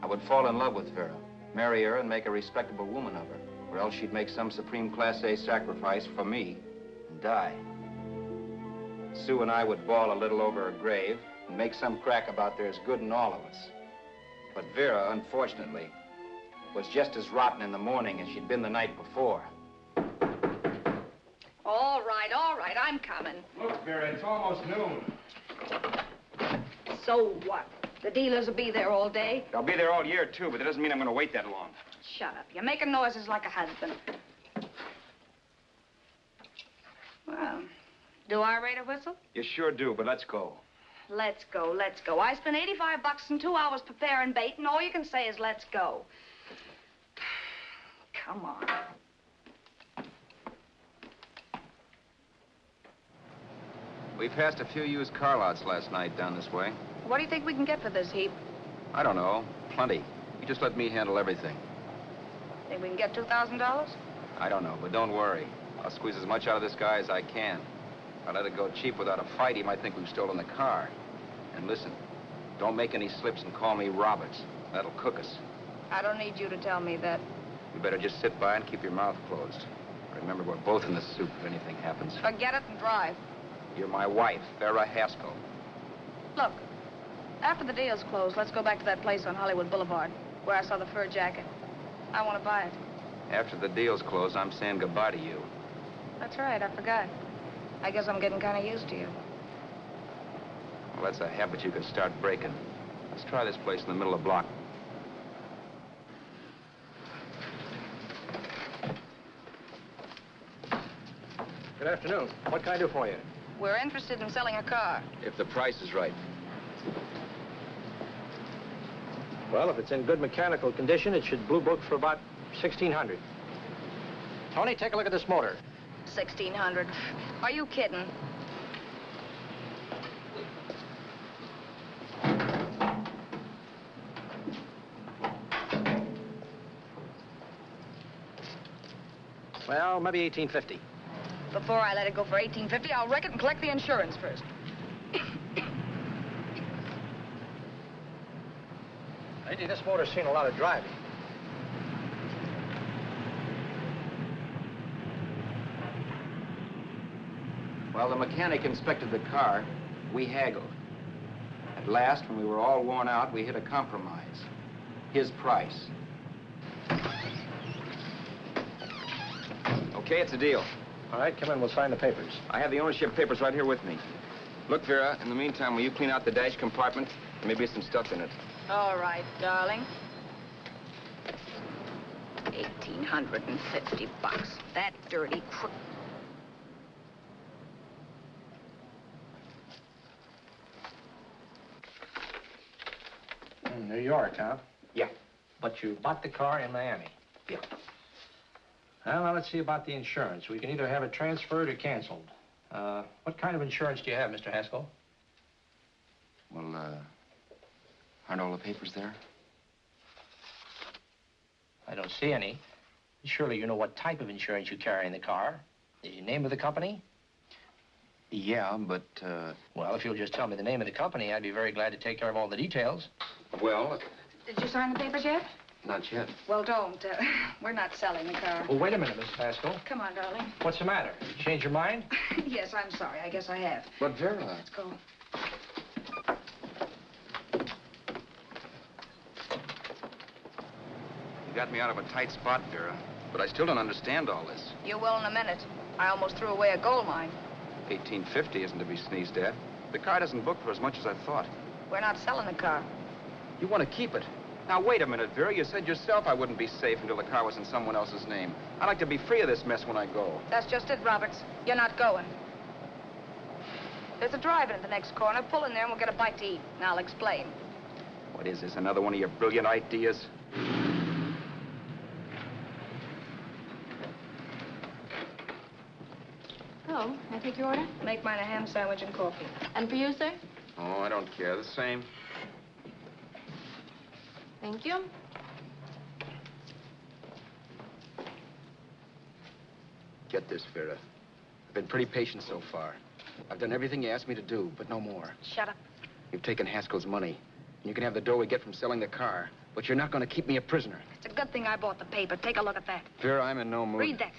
I would fall in love with Vera, marry her and make a respectable woman of her, or else she'd make some supreme Class A sacrifice for me and die. Sue and I would bawl a little over her grave and make some crack about there's good in all of us. But Vera, unfortunately, was just as rotten in the morning as she'd been the night before. All right, I'm coming. Look, Vera, it's almost noon. So what? The dealers will be there all day? I'll be there all year, too, but that doesn't mean I'm going to wait that long. Shut up. You're making noises like a husband. Well, do I rate a whistle? You sure do, but let's go. Let's go, let's go. I spent $85 in 2 hours preparing bait, and all you can say is let's go. Come on. We passed a few used car lots last night down this way. What do you think we can get for this heap? I don't know. Plenty. You just let me handle everything. Think we can get $2,000? I don't know, but don't worry. I'll squeeze as much out of this guy as I can. If I let it go cheap without a fight, he might think we've stolen the car. And listen, don't make any slips and call me Roberts. That'll cook us. I don't need you to tell me that. You better just sit by and keep your mouth closed. Remember, we're both in the soup if anything happens. Forget it and drive. You're my wife, Vera Haskell. Look, After the deal's closed, let's go back to that place on Hollywood Boulevard where I saw the fur jacket. I want to buy it. After the deal's closed, I'm saying goodbye to you. That's right, I forgot. I guess I'm getting kind of used to you. Well, that's a habit you can start breaking. Let's try this place in the middle of the block. Good afternoon. What can I do for you? We're interested in selling a car. If the price is right. Well, if it's in good mechanical condition, it should blue book for about $1,600. Tony, take a look at this motor. 1,600. Are you kidding? Well, maybe $1,850. Before I let it go for $1,850, I'll wreck it and collect the insurance first. Lady, this motor's seen a lot of driving. Well, the mechanic inspected the car. We haggled. At last, when we were all worn out, we hit a compromise. His price. Okay, it's a deal. All right, come in, we'll sign the papers. I have the ownership papers right here with me. Look, Vera, in the meantime, will you clean out the dash compartment? There may be some stuff in it. All right, darling. 1,850 bucks. That dirty crook. New York, huh? Yeah. But you bought the car in Miami? Yeah. Well, now, let's see about the insurance. We can either have it transferred or canceled. What kind of insurance do you have, Mr. Haskell? Well, aren't all the papers there? I don't see any. Surely you know what type of insurance you carry in the car. The name of the company? Yeah, but, Well, if you'll just tell me the name of the company, I'd be very glad to take care of all the details. well, Did you sign the papers yet? not yet. Well, don't. We're not selling the car. Well, wait a minute, Miss Haskell. Come on, darling. What's the matter? You changed your mind? Yes, I'm sorry. I guess I have. But, Vera... Let's go. You got me out of a tight spot, Vera. But I still don't understand all this. You will in a minute. I almost threw away a gold mine. 1850 isn't to be sneezed at. The car doesn't book for as much as I thought. We're not selling the car. You want to keep it. Now, wait a minute, Vera. You said yourself I wouldn't be safe until the car was in someone else's name. I'd like to be free of this mess when I go. That's just it, Roberts. You're not going. There's a drive-in at the next corner. Pull in there and we'll get a bite to eat. And I'll explain. What is this, another one of your brilliant ideas? Oh, may I take your order? Make mine a ham sandwich and coffee. And for you, sir? Oh, I don't care. The same. Thank you. Get this, Vera. I've been pretty patient so far. I've done everything you asked me to do, but no more. Shut up. You've taken Haskell's money. And you can have the dough we get from selling the car. But you're not going to keep me a prisoner. It's a good thing I bought the paper. Take a look at that. Vera, I'm in no mood. Read that.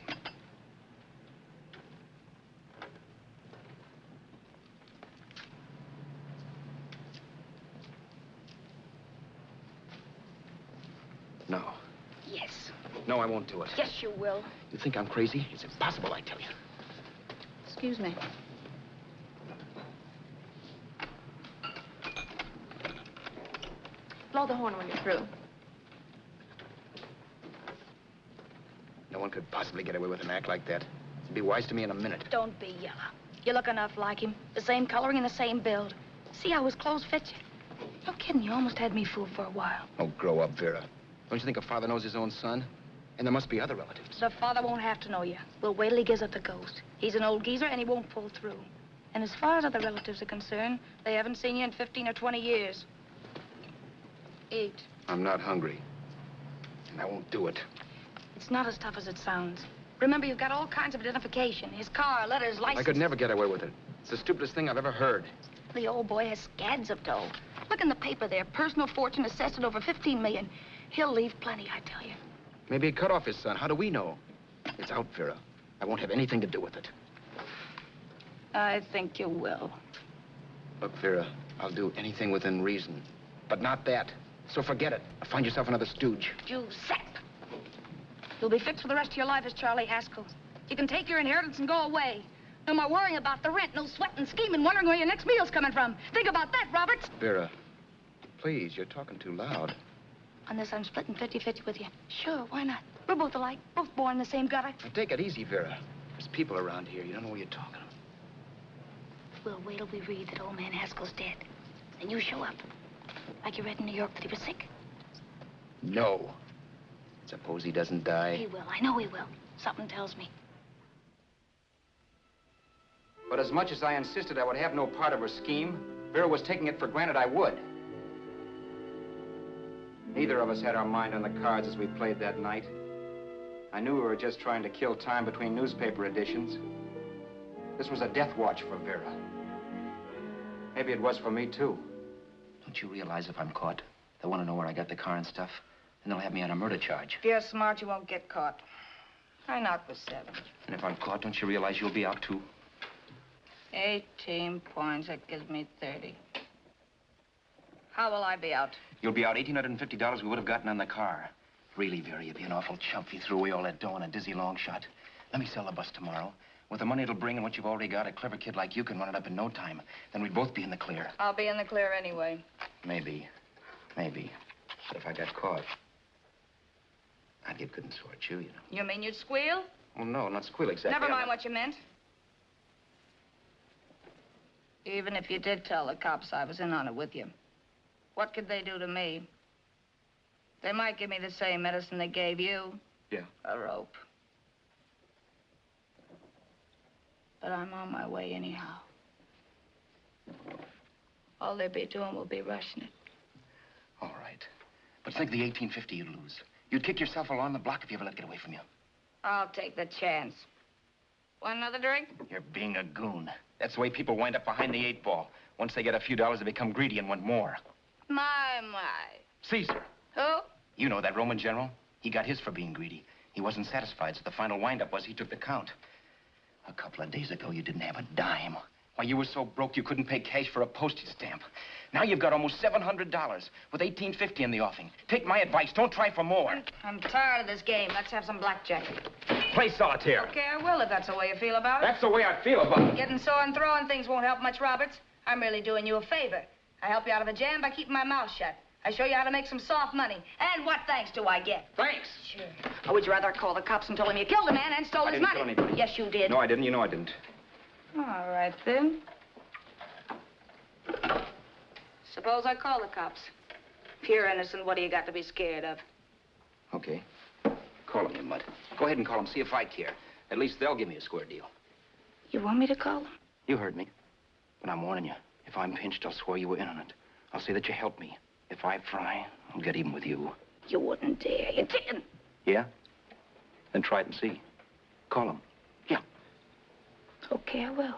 No. Yes. No, I won't do it. Yes, you will. You think I'm crazy? It's impossible, I tell you. Excuse me. Blow the horn when you're through. No one could possibly get away with an act like that. It'd be wise to me in a minute. Don't be yellow. You look enough like him. The same coloring and the same build. See how his clothes fit you? No kidding, you almost had me fooled for a while. Oh, grow up, Vera. Don't you think a father knows his own son? And there must be other relatives. The father won't have to know you. We'll wait till he gives up the ghost. He's an old geezer and he won't pull through. And as far as other relatives are concerned, they haven't seen you in 15 or 20 years. Eat. I'm not hungry. And I won't do it. It's not as tough as it sounds. Remember, you've got all kinds of identification. His car, letters, license. I could never get away with it. It's the stupidest thing I've ever heard. The old boy has scads of dough. Look in the paper there. Personal fortune assessed at over 15 million. He'll leave plenty, I tell you. Maybe he cut off his son. How do we know? It's out, Vera. I won't have anything to do with it. I think you will. Look, Vera, I'll do anything within reason. But not that. So forget it. Find yourself another stooge. You sap. You'll be fixed for the rest of your life as Charlie Haskell. You can take your inheritance and go away. No more worrying about the rent, no sweating, scheming, wondering where your next meal's coming from. Think about that, Roberts. Vera, please, you're talking too loud. On this, I'm splitting 50-50 with you. Sure, why not? We're both alike, both born in the same gutter. Now, take it easy, Vera. There's people around here. You don't know what you're talking about. We'll wait till we read that old man Haskell's dead. Then you show up. Like you read in New York that he was sick. No. Suppose he doesn't die. He will. I know he will. Something tells me. But as much as I insisted I would have no part of her scheme, Vera was taking it for granted I would. Neither of us had our mind on the cards as we played that night. I knew we were just trying to kill time between newspaper editions. This was a death watch for Vera. Maybe it was for me, too. Don't you realize if I'm caught, they'll want to know where I got the car and stuff, and they'll have me on a murder charge. If you're smart, you won't get caught. I knocked for 7. And if I'm caught, don't you realize you'll be out, too? 18 points. That gives me 30. How will I be out? You'll be out $1,850 we would have gotten on the car. Really, Vera, you'd be an awful chump if you threw away all that dough on a dizzy long shot. Let me sell the bus tomorrow. With the money it'll bring and what you've already got, a clever kid like you can run it up in no time. Then we'd both be in the clear. I'll be in the clear anyway. Maybe. Maybe. But if I got caught, I'd get good and sore at you, you know. You mean you'd squeal? Well, no, not squeal exactly. Never mind what you meant. Even if you did tell the cops I was in on it with you, what could they do to me? They might give me the same medicine they gave you. Yeah. A rope. But I'm on my way anyhow. All they'll be doing will be rushing it. All right. But think of the $1,850 you'd lose. You'd kick yourself along the block if you ever let it get away from you. I'll take the chance. Want another drink? You're being a goon. That's the way people wind up behind the 8 ball. Once they get a few dollars, they become greedy and want more. My. Caesar. Who? You know that Roman general? He got his for being greedy. He wasn't satisfied, so the final wind-up was he took the count. A couple of days ago, you didn't have a dime. Why, you were so broke you couldn't pay cash for a postage stamp. Now you've got almost $700 with $1,850 in the offing. Take my advice. Don't try for more. I'm tired of this game. Let's have some blackjack. Play solitaire. Okay, I will if that's the way you feel about it. That's the way I feel about it. Getting sore and throwing things won't help much, Roberts. I'm really doing you a favor. I help you out of a jam by keeping my mouth shut. I show you how to make some soft money. And what thanks do I get? Thanks. Sure. Or would you rather call the cops and told him you killed a man and stole his money? I didn't kill anybody. Yes, you did. No, I didn't. You know I didn't. All right, then. Suppose I call the cops. If you're innocent, what do you got to be scared of? Okay. Call them, you mutt. Go ahead and call them. See if I care. At least they'll give me a square deal. You want me to call them? You heard me. But I'm warning you. If I'm pinched, I'll swear you were in on it. I'll say that you helped me. If I fry, I'll get even with you. You wouldn't dare. You're chicken. Yeah? Then try it and see. Call them. Yeah. Okay, I will.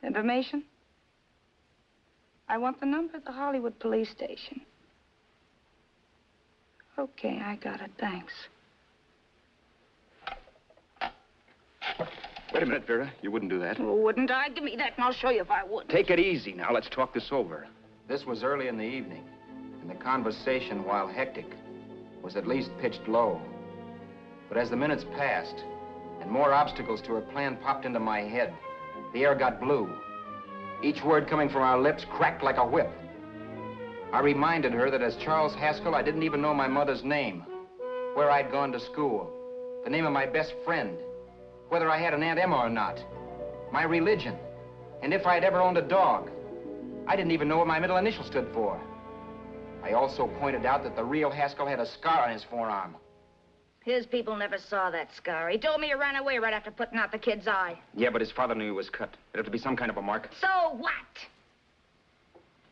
Information? I want the number at the Hollywood police station. Okay, I got it. Thanks. Wait a minute, Vera. You wouldn't do that. Well, wouldn't I? Give me that and I'll show you if I would. Take it easy now. Let's talk this over. This was early in the evening, and the conversation, while hectic, was at least pitched low. But as the minutes passed, and more obstacles to her plan popped into my head, the air got blue. Each word coming from our lips cracked like a whip. I reminded her that as Charles Haskell, I didn't even know my mother's name, where I'd gone to school, the name of my best friend, whether I had an Aunt Emma or not, my religion, and if I'd ever owned a dog. I didn't even know what my middle initial stood for. I also pointed out that the real Haskell had a scar on his forearm. His people never saw that scar. He told me he ran away right after putting out the kid's eye. Yeah, but his father knew he was cut. It'd have to be some kind of a mark. So what?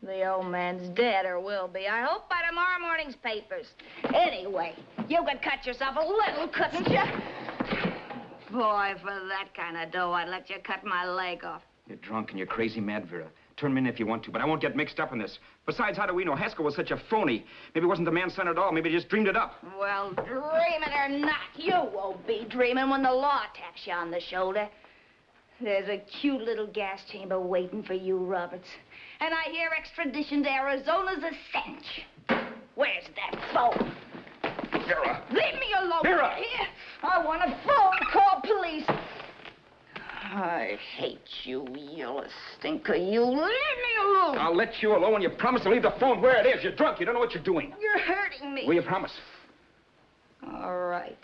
The old man's dead, or will be. I hope by tomorrow morning's papers. Anyway, you could cut yourself a little, couldn't you? Boy, for that kind of dough, I'd let you cut my leg off. You're drunk and you're crazy mad, Vera. Turn him in if you want to, but I won't get mixed up in this. Besides, how do we know? Haskell was such a phony. Maybe he wasn't the man son at all. Maybe he just dreamed it up. Well, dreaming or not, you won't be dreaming when the law taps you on the shoulder. There's a cute little gas chamber waiting for you, Roberts. And I hear extradition to Arizona's a cinch. Where's that phone? Vera! Leave me alone, Vera! Here. I want a phone. Call police. I hate you, yellow stinker. You leave me alone. I'll let you alone when you promise to leave the phone where it is. You're drunk. You don't know what you're doing. You're hurting me. Will you promise? All right.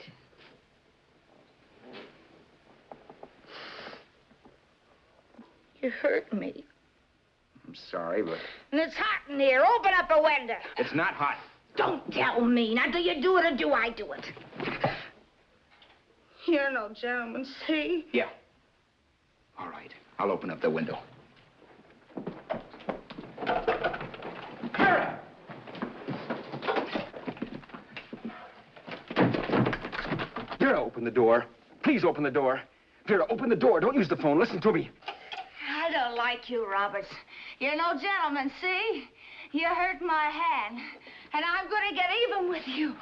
You hurt me. I'm sorry, but... And it's hot in here. Open up a window. It's not hot. Don't tell me. Now, do you do it or do I do it? You're no gentleman, see? Yeah. All right. I'll open up the window. Vera! Vera, open the door. Please open the door. Vera, open the door. Don't use the phone. Listen to me. I don't like you, Roberts. You're no gentleman, see? You hurt my hand, and I'm going to get even with you.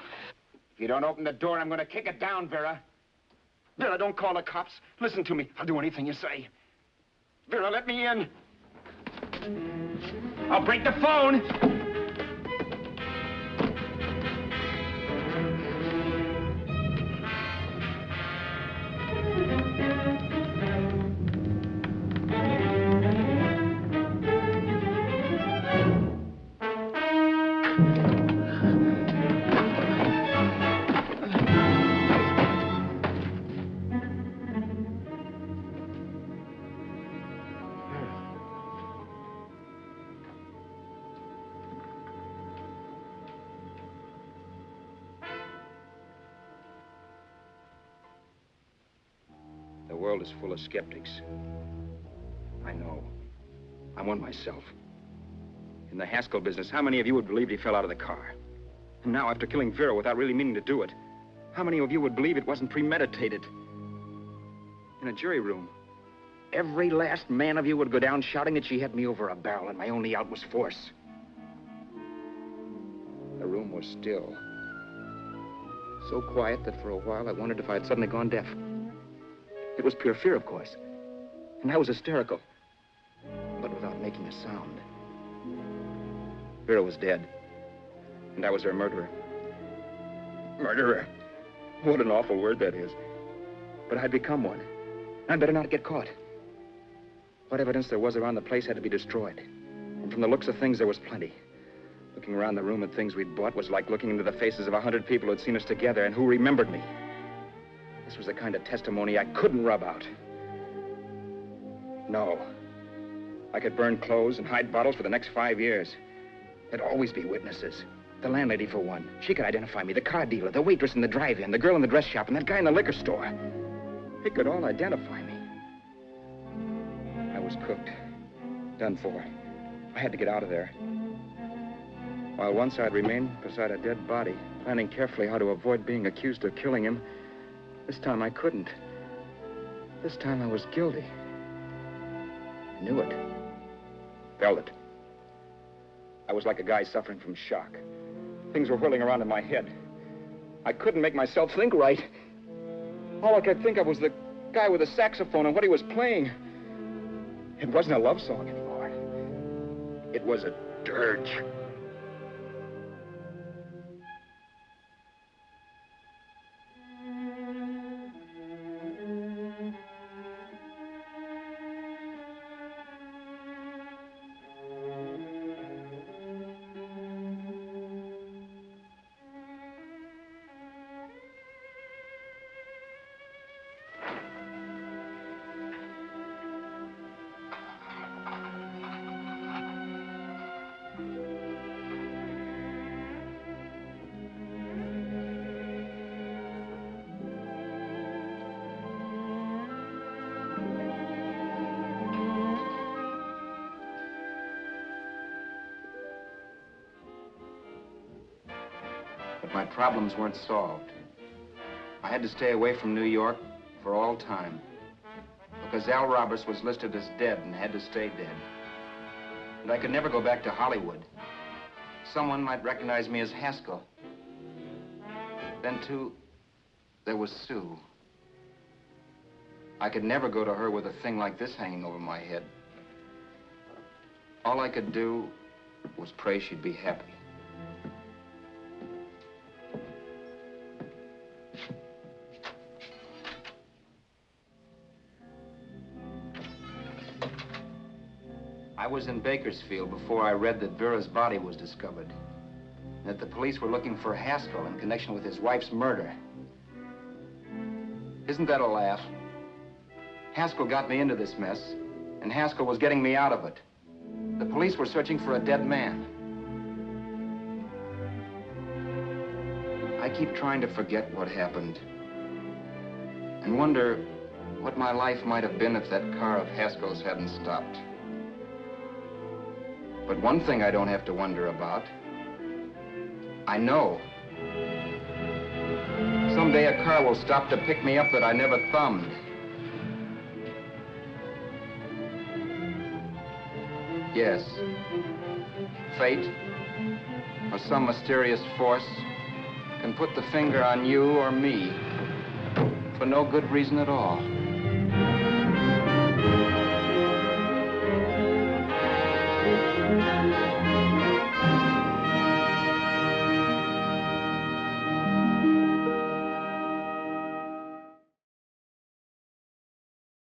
If you don't open the door, I'm going to kick it down, Vera. Vera, don't call the cops. Listen to me. I'll do anything you say. Vera, let me in. I'll break the phone. The world is full of skeptics. I know. I'm one myself. In the Haskell business, how many of you would believe he fell out of the car? And now, after killing Vera without really meaning to do it, how many of you would believe it wasn't premeditated? In a jury room, every last man of you would go down shouting that she had me over a barrel and my only out was force. The room was still. So quiet that for a while I wondered if I had suddenly gone deaf. It was pure fear, of course. And I was hysterical. But without making a sound. Vera was dead. And I was her murderer. Murderer. What an awful word that is. But I'd become one. I'd better not get caught. What evidence there was around the place had to be destroyed. And from the looks of things, there was plenty. Looking around the room at things we'd bought was like looking into the faces of 100 people who'd seen us together and who remembered me. This was the kind of testimony I couldn't rub out. No. I could burn clothes and hide bottles for the next 5 years. There'd always be witnesses. The landlady, for one. She could identify me. The car dealer, the waitress in the drive-in, the girl in the dress shop, and that guy in the liquor store. They could all identify me. I was cooked. Done for. I had to get out of there. While once I'd remained beside a dead body, planning carefully how to avoid being accused of killing him, this time I couldn't. This time I was guilty. I knew it. Felt it. I was like a guy suffering from shock. Things were whirling around in my head. I couldn't make myself think right. All I could think of was the guy with the saxophone and what he was playing. It wasn't a love song anymore. It was a dirge. My problems weren't solved. I had to stay away from New York for all time because Al Roberts was listed as dead and had to stay dead. And I could never go back to Hollywood. Someone might recognize me as Haskell. Then, too, there was Sue. I could never go to her with a thing like this hanging over my head. All I could do was pray she'd be happy. I was in Bakersfield before I read that Vera's body was discovered, and that the police were looking for Haskell in connection with his wife's murder. Isn't that a laugh? Haskell got me into this mess, and Haskell was getting me out of it. The police were searching for a dead man. I keep trying to forget what happened, and wonder what my life might have been if that car of Haskell's hadn't stopped. But one thing I don't have to wonder about. I know. Someday a car will stop to pick me up that I never thumbed. Yes. Fate, or some mysterious force, can put the finger on you or me for no good reason at all.